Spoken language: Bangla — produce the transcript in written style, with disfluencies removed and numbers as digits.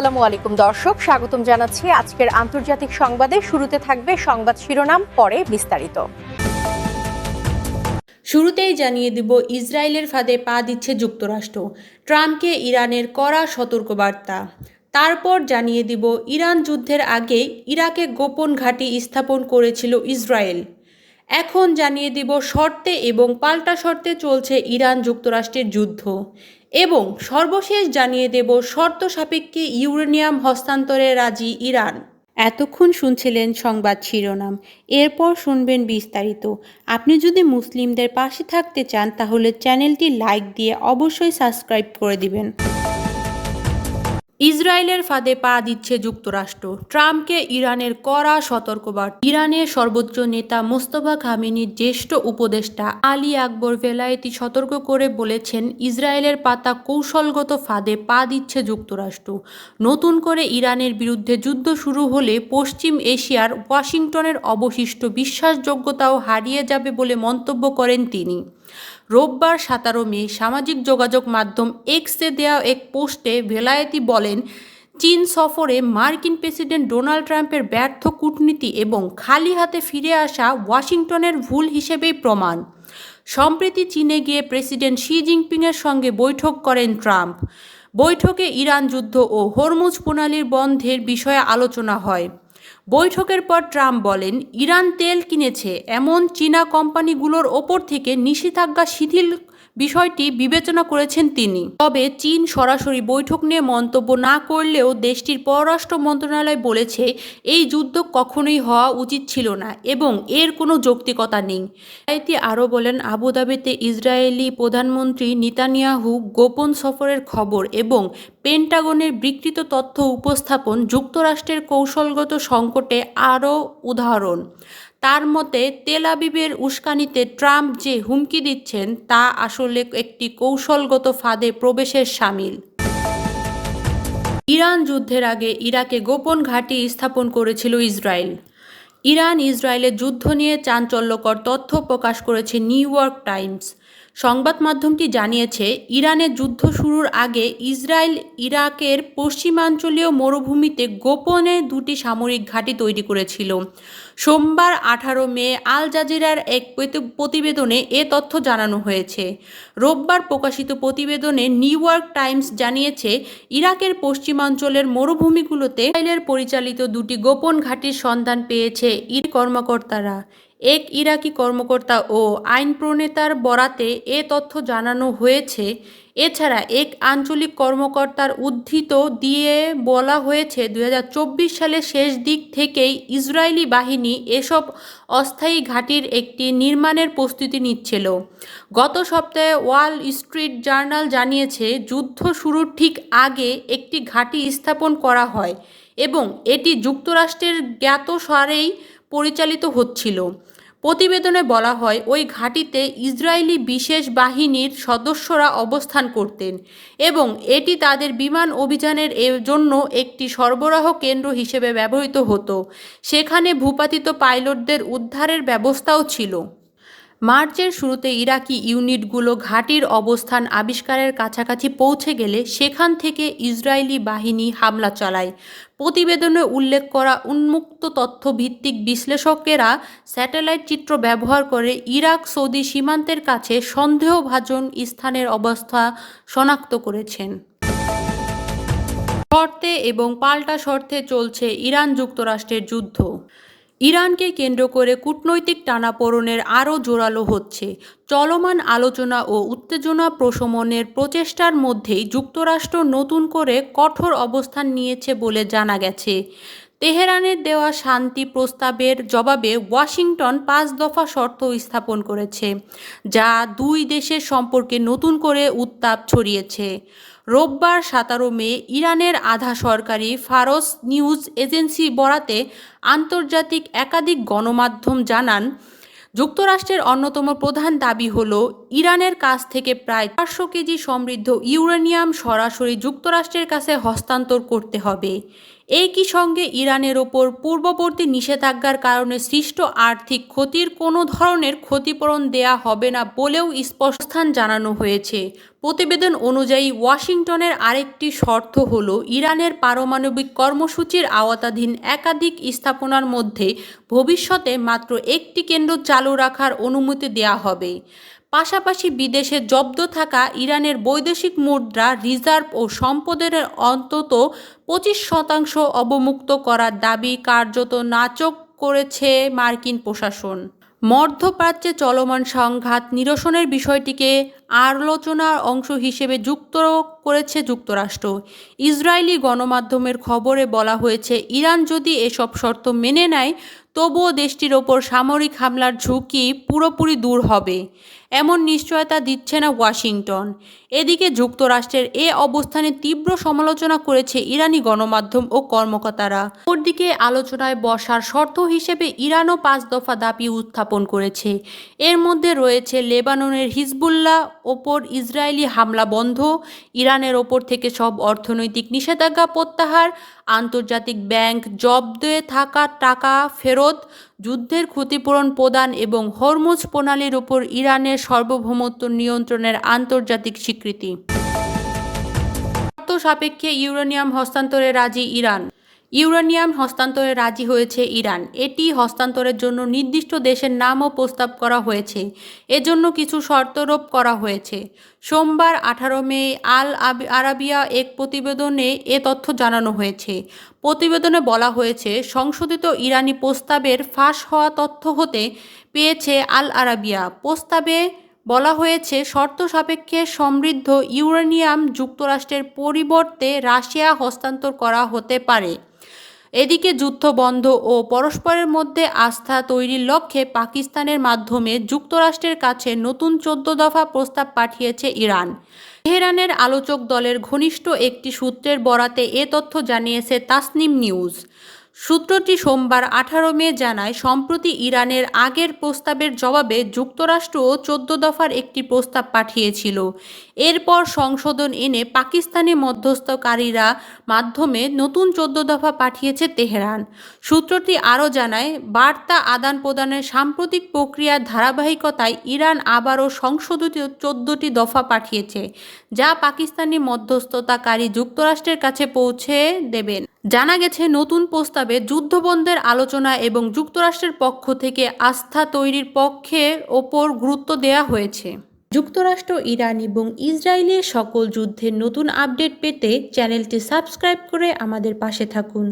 আসসালামু আলাইকুম দর্শক, স্বাগতম জানাচ্ছি আজকের আন্তর্জাতিক সংবাদে। শুরুতে থাকবে সংবাদ শিরোনাম, পরে বিস্তারিত। শুরুতেই জানিয়ে দিব, ইসরায়েলের ফাঁদে পা দিচ্ছে যুক্তরাষ্ট্র, ট্রাম্পকে ইরানের কড়া সতর্কবার্তা। তারপর জানিয়ে দিব, ইরান যুদ্ধের আগে ইরাকে গোপন ঘাঁটি স্থাপন করেছিল ইসরায়েল। এখন জানিয়ে দিব, শর্তে এবং পাল্টা শর্তে চলছে ইরান যুক্তরাষ্ট্রের যুদ্ধ। এবং সর্বশেষ জানিয়ে দেব, শর্ত সাপেক্ষে ইউরেনিয়াম হস্তান্তরে রাজি ইরান। এতক্ষণ শুনছিলেন সংবাদ শিরোনাম, এরপর শুনবেন বিস্তারিত। আপনি যদি মুসলিমদের পাশে থাকতে চান তাহলে চ্যানেলটি লাইক দিয়ে অবশ্যই সাবস্ক্রাইব করে দিবেন। ইসরায়েলের ফাঁদে পা দিচ্ছে যুক্তরাষ্ট্র, ট্রাম্পকে ইরানের কড়া সতর্কবার্তা। ইরানের সর্বোচ্চ নেতা মোস্তফা খামেনির জ্যেষ্ঠ উপদেষ্টা আলী আকবর ভেলায়েতি সতর্ক করে বলেছেন, ইসরায়েলের পাতা কৌশলগত ফাঁদে পা দিচ্ছে যুক্তরাষ্ট্র। নতুন করে ইরানের বিরুদ্ধে যুদ্ধ শুরু হলে পশ্চিম এশিয়ার ওয়াশিংটনের অবশিষ্ট বিশ্বাসযোগ্যতাও হারিয়ে যাবে বলে মন্তব্য করেন তিনি। রোববার 17 মে সামাজিক যোগাযোগ মাধ্যম এক্সে দেওয়া এক পোস্টে ভেলায়েতি বলেন, চীন সফরে মার্কিন প্রেসিডেন্ট ডোনাল্ড ট্রাম্পের ব্যর্থ কূটনীতি এবং খালি হাতে ফিরে আসা ওয়াশিংটনের ভুল হিসেবেই প্রমাণ। সম্প্রতি চীনে গিয়ে প্রেসিডেন্ট শি জিনপিংয়ের সঙ্গে বৈঠক করেন ট্রাম্প। বৈঠকে ইরান যুদ্ধ ও হরমুজ প্রণালীর বন্ধের বিষয়ে আলোচনা হয়। বৈঠকের পর ট্রাম্প বলেন, ইরান তেল কিনেছে এমন চীনা কোম্পানিগুলোর ওপর থেকে নিষেধাজ্ঞা শিথিল বিষয়টি বিবেচনা করেছেন তিনি। তবে চীন সরাসরি বৈঠক নিয়ে মন্তব্য না করলেও দেশটির পররাষ্ট্র মন্ত্রণালয় বলেছে, এই যুদ্ধ কখনোই হওয়া উচিত ছিল না এবং এর কোনো যৌক্তিকতা নেই। এটি আরও বলেন, আবুধাবিতে ইসরায়েলি প্রধানমন্ত্রী নেতানিয়াহু গোপন সফরের খবর এবং পেন্টাগনের বিকৃত তথ্য উপস্থাপন যুক্তরাষ্ট্রের কৌশলগত সংকটে আরও উদাহরণ। তার মতে, তেল আবিবের উস্কানিতে ট্রাম্প যে হুমকি দিচ্ছেন তা আসলে একটি কৌশলগত ফাঁদে প্রবেশের শামিল। ইরান যুদ্ধের আগে ইরাকে গোপন ঘাঁটি স্থাপন করেছিল ইসরায়েল। ইরান ইসরায়েলের যুদ্ধ নিয়ে চাঞ্চল্যকর তথ্য প্রকাশ করেছে নিউ ইয়র্ক টাইমস। সংবাদ মাধ্যমটি জানিয়েছে, ইরানের যুদ্ধ শুরুর আগে ইসরায়েল ইরাকের পশ্চিমাঞ্চলীয় মরুভূমিতে গোপনে দুটি সামরিক ঘাঁটি তৈরি করেছিল। সোমবার 18 মে আল জাজিরার এক প্রতিবেদনে এ তথ্য জানানো হয়েছে। রোববার প্রকাশিত প্রতিবেদনে নিউ ইয়র্ক টাইমস জানিয়েছে, ইরাকের পশ্চিমাঞ্চলের মরুভূমিগুলোতে ইসরায়েলের পরিচালিত দুটি গোপন ঘাঁটির সন্ধান পেয়েছে কর্মকর্তারা। এক ইরাকি কর্মকর্তা ও আইন প্রণেতার বরাতে এ তথ্য জানানো হয়েছে। এছাড়া এক আঞ্চলিক কর্মকর্তার উদ্ধৃত দিয়ে বলা হয়েছে, 2024 সালের শেষ দিক থেকেই ইসরায়েলি বাহিনী এসব অস্থায়ী ঘাঁটির একটি নির্মাণের প্রস্তুতি নিচ্ছিল। গত সপ্তাহে ওয়াল স্ট্রিট জার্নাল জানিয়েছে, যুদ্ধ শুরুর ঠিক আগে একটি ঘাঁটি স্থাপন করা হয় এবং এটি যুক্তরাষ্ট্রের জ্ঞাতসারেই পরিচালিত হচ্ছিল। প্রতিবেদনে বলা হয়, ওই ঘাঁটিতে ইসরায়েলি বিশেষ বাহিনীর সদস্যরা অবস্থান করতেন এবং এটি তাদের বিমান অভিযানের জন্য একটি সরবরাহ কেন্দ্র হিসেবে ব্যবহৃত হতো। সেখানে ভূপাতিত পাইলটদের উদ্ধারের ব্যবস্থাও ছিল। মার্চের শুরুতে ইরাকি ইউনিটগুলো ঘাঁটির অবস্থান আবিষ্কারের কাছাকাছি পৌঁছে গেলে সেখান থেকে ইসরায়েলি বাহিনী হামলা চালায়। প্রতিবেদনে উল্লেখ করা উন্মুক্ত তথ্য ভিত্তিক বিশ্লেষকেরা স্যাটেলাইট চিত্র ব্যবহার করে ইরাক সৌদি সীমান্তের কাছে সন্দেহভাজন স্থানের অবস্থা শনাক্ত করেছেন। শর্তে এবং পাল্টা শর্তে চলছে ইরান যুক্তরাষ্ট্রের যুদ্ধ। ইরানকে কেন্দ্র করে কূটনৈতিক টানাপোড়েনের আরও জোরালো হচ্ছে। চলমান আলোচনা ও উত্তেজনা প্রশমনের প্রচেষ্টার মধ্যেই যুক্তরাষ্ট্র নতুন করে কঠোর অবস্থান নিয়েছে বলে জানা গেছে। তেহরানের দেওয়া শান্তি প্রস্তাবের জবাবে ওয়াশিংটন 5 দফা শর্ত স্থাপন করেছে, যা দুই দেশের সম্পর্কে নতুন করে উত্তাপ ছড়িয়েছে। রোববার 17 মে ইরানের আধা সরকারি ফারস নিউজ এজেন্সি বরাতে আন্তর্জাতিক একাধিক গণমাধ্যম জানান, যুক্তরাষ্ট্রের অন্যতম প্রধান দাবি হল ইরানের কাছ থেকে প্রায় 400 কেজি সমৃদ্ধ ইউরেনিয়াম সরাসরি যুক্তরাষ্ট্রের কাছে হস্তান্তর করতে হবে। একই সঙ্গে ইরানের ওপর পূর্ববর্তী নিষেধাজ্ঞার কারণে সৃষ্ট আর্থিক ক্ষতির কোনো ধরনের ক্ষতিপূরণ দেয়া হবে না বলেও স্পষ্টস্থান জানানো হয়েছে। প্রতিবেদন অনুযায়ী ওয়াশিংটনের আরেকটি শর্ত হল ইরানের পারমাণবিক কর্মসূচির আওতাধীন একাধিক স্থাপনার মধ্যে ভবিষ্যতে মাত্র একটি কেন্দ্র চালু রাখার অনুমতি দেয়া হবে। পাশাপাশি বিদেশে জব্দ থাকা ইরানের বৈদেশিক মুদ্রা রিজার্ভ ও সম্পদের অন্তত 25% অবমুক্ত করার দাবি কার্যত নাকচ করেছে মার্কিন প্রশাসন। মধ্যপ্রাচ্যে চলমান সংঘাত নিরসনের বিষয়টিকে আলোচনার অংশ হিসেবে যুক্ত করেছে যুক্তরাষ্ট্র। ইসরায়েলি গণমাধ্যমের খবরে বলা হয়েছে, ইরান যদি এসব শর্ত মেনে নেয় তবুও দেশটির ওপর সামরিক হামলার ঝুঁকি পুরোপুরি দূর হবে এমন নিশ্চয়তা দিচ্ছে না ওয়াশিংটন। এদিকে যুক্তরাষ্ট্রের এ অবস্থানে তীব্র সমালোচনা করেছে ইরানি গণমাধ্যম ও কর্মকর্তারা। অপরদিকে আলোচনায় বসার শর্ত হিসেবে ইরানও 5 দফা দাবি উত্থাপন করেছে। এর মধ্যে রয়েছে লেবাননের হিজবুল্লাহ ওপর ইসরায়েলি হামলা বন্ধ, ইরানের ওপর থেকে সব অর্থনৈতিক নিষেধাজ্ঞা প্রত্যাহার, আন্তর্জাতিক ব্যাংক জব্দে থাকা টাকা ফেরত, যুদ্ধের ক্ষতিপূরণ প্রদান এবং হরমুজ প্রণালীর উপর ইরানের সার্বভৌমত্ব নিয়ন্ত্রণের আন্তর্জাতিক স্বীকৃতি। শর্ত সাপেক্ষে ইউরেনিয়াম হস্তান্তরে রাজি ইরান। ইউরেনিয়াম হস্তান্তরে রাজি হয়েছে ইরান। এটি হস্তান্তরের জন্য নির্দিষ্ট দেশের নামও প্রস্তাব করা হয়েছে। এজন্য কিছু শর্তারোপ করা হয়েছে। সোমবার 18 মে আল আরাবিয়া এক প্রতিবেদনে এ তথ্য জানানো হয়েছে। প্রতিবেদনে বলা হয়েছে, সংশোধিত ইরানি প্রস্তাবের ফাঁস হওয়া তথ্য হতে পেয়েছে আল আরাবিয়া। প্রস্তাবে বলা হয়েছে, শর্ত সাপেক্ষে সমৃদ্ধ ইউরেনিয়াম যুক্তরাষ্ট্রের পরিবর্তে রাশিয়া হস্তান্তর করা হতে পারে। এদিকে যুদ্ধ বন্ধ ও পরস্পরের মধ্যে আস্থা তৈরির লক্ষ্যে পাকিস্তানের মাধ্যমে যুক্তরাষ্ট্রের কাছে নতুন 14 দফা প্রস্তাব পাঠিয়েছে ইরান। তেহরানের আলোচক দলের ঘনিষ্ঠ একটি সূত্রের বরাতে এ তথ্য জানিয়েছে তাসনিম নিউজ। সূত্রটি সোমবার 18 মে জানায়, সম্প্রতি ইরানের আগের প্রস্তাবের জবাবে যুক্তরাষ্ট্রও 14 দফার একটি প্রস্তাব পাঠিয়েছিল। এরপর সংশোধন এনে পাকিস্তানি মধ্যস্থকারীরা মাধ্যমে নতুন 14 দফা পাঠিয়েছে তেহরান। সূত্রটি আরও জানায়, বার্তা আদান প্রদানের সাম্প্রতিক প্রক্রিয়ার ধারাবাহিকতায় ইরান আবারও সংশোধিত 14টি দফা পাঠিয়েছে, যা পাকিস্তানি মধ্যস্থতাকারী যুক্তরাষ্ট্রের কাছে পৌঁছে দেবেন। জানা গেছে, নতুন প্রস্তাবে যুদ্ধবন্ধের আলোচনা এবং যুক্তরাষ্ট্রের পক্ষ থেকে আস্থা তৈরির পক্ষের ওপর গুরুত্ব দেওয়া হয়েছে। যুক্তরাষ্ট্র, ইরান এবং ইসরায়েলের সকল যুদ্ধের নতুন আপডেট পেতে চ্যানেলটি সাবস্ক্রাইব করে আমাদের পাশে থাকুন।